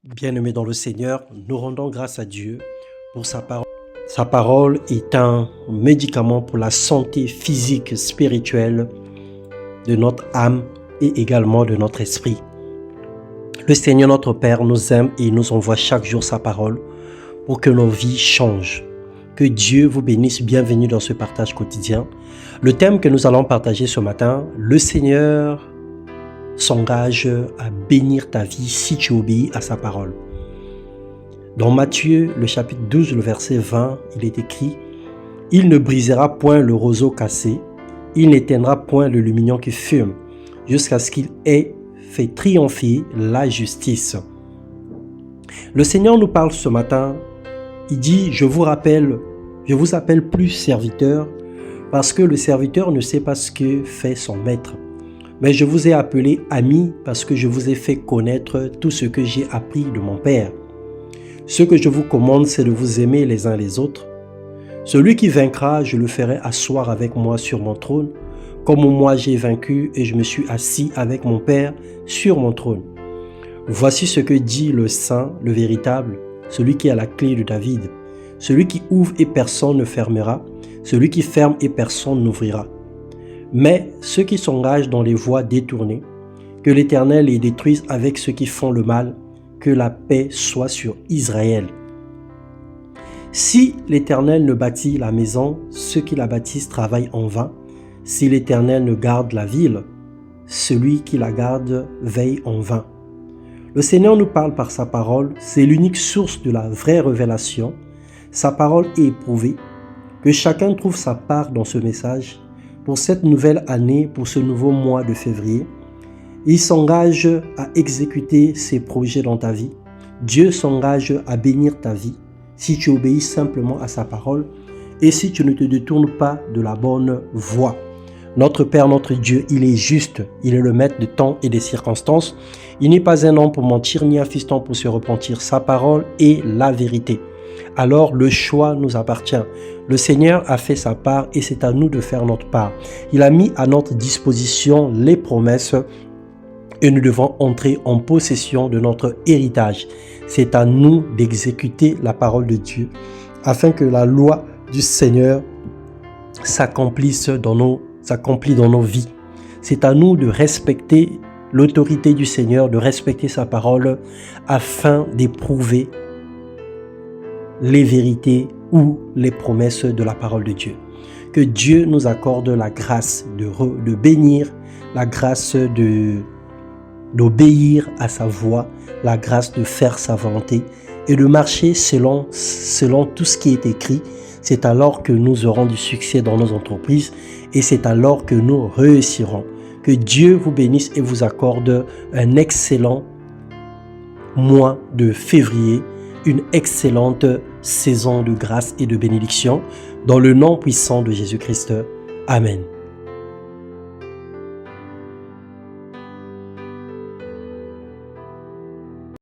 Bien-aimés dans le Seigneur, nous rendons grâce à Dieu pour sa parole. Sa parole est un médicament pour la santé physique, spirituelle de notre âme et également de notre esprit. Le Seigneur notre Père nous aime et nous envoie chaque jour sa parole pour que nos vies changent. Que Dieu vous bénisse, bienvenue dans ce partage quotidien. Le thème que nous allons partager ce matin, le Seigneur s'engage à bénir ta vie si tu obéis à sa parole. Dans Matthieu, le chapitre 12, le verset 20, il est écrit « Il ne brisera point le roseau cassé, il n'éteindra point le lumignon qui fume, jusqu'à ce qu'il ait fait triompher la justice. » Le Seigneur nous parle ce matin, il dit « Je vous appelle plus serviteur, parce que le serviteur ne sait pas ce que fait son maître. Mais je vous ai appelé ami parce que je vous ai fait connaître tout ce que j'ai appris de mon Père. Ce que je vous commande, c'est de vous aimer les uns les autres. Celui qui vaincra, je le ferai asseoir avec moi sur mon trône, comme moi j'ai vaincu et je me suis assis avec mon Père sur mon trône. Voici ce que dit le Saint, le véritable, celui qui a la clé de David, celui qui ouvre et personne ne fermera, celui qui ferme et personne n'ouvrira. Mais ceux qui s'engagent dans les voies détournées, que l'Éternel les détruise avec ceux qui font le mal, que la paix soit sur Israël. Si l'Éternel ne bâtit la maison, ceux qui la bâtissent travaillent en vain. Si l'Éternel ne garde la ville, celui qui la garde veille en vain. Le Seigneur nous parle par sa parole, c'est l'unique source de la vraie révélation. Sa parole est éprouvée, que chacun trouve sa part dans ce message. Pour cette nouvelle année, pour ce nouveau mois de février, il s'engage à exécuter ses projets dans ta vie. Dieu s'engage à bénir ta vie si tu obéis simplement à sa parole et si tu ne te détournes pas de la bonne voie. Notre Père, notre Dieu, il est juste, il est le maître de temps et des circonstances. Il n'est pas un homme pour mentir, ni un fiston pour se repentir. Sa parole est la vérité. Alors le choix nous appartient. Le Seigneur a fait sa part et c'est à nous de faire notre part. Il a mis à notre disposition les promesses et nous devons entrer en possession de notre héritage. C'est à nous d'exécuter la parole de Dieu afin que la loi du Seigneur s'accomplit dans nos vies. C'est à nous de respecter l'autorité du Seigneur, de respecter sa parole afin d'éprouver les vérités ou les promesses de la parole de Dieu. Que Dieu nous accorde la grâce de bénir, la grâce d'obéir à sa voix, la grâce de faire sa volonté et de marcher selon tout ce qui est écrit. C'est alors que nous aurons du succès dans nos entreprises et c'est alors que nous réussirons. Que Dieu vous bénisse et vous accorde un excellent mois de février, une excellente saison de grâce et de bénédiction dans le nom puissant de Jésus-Christ. Amen.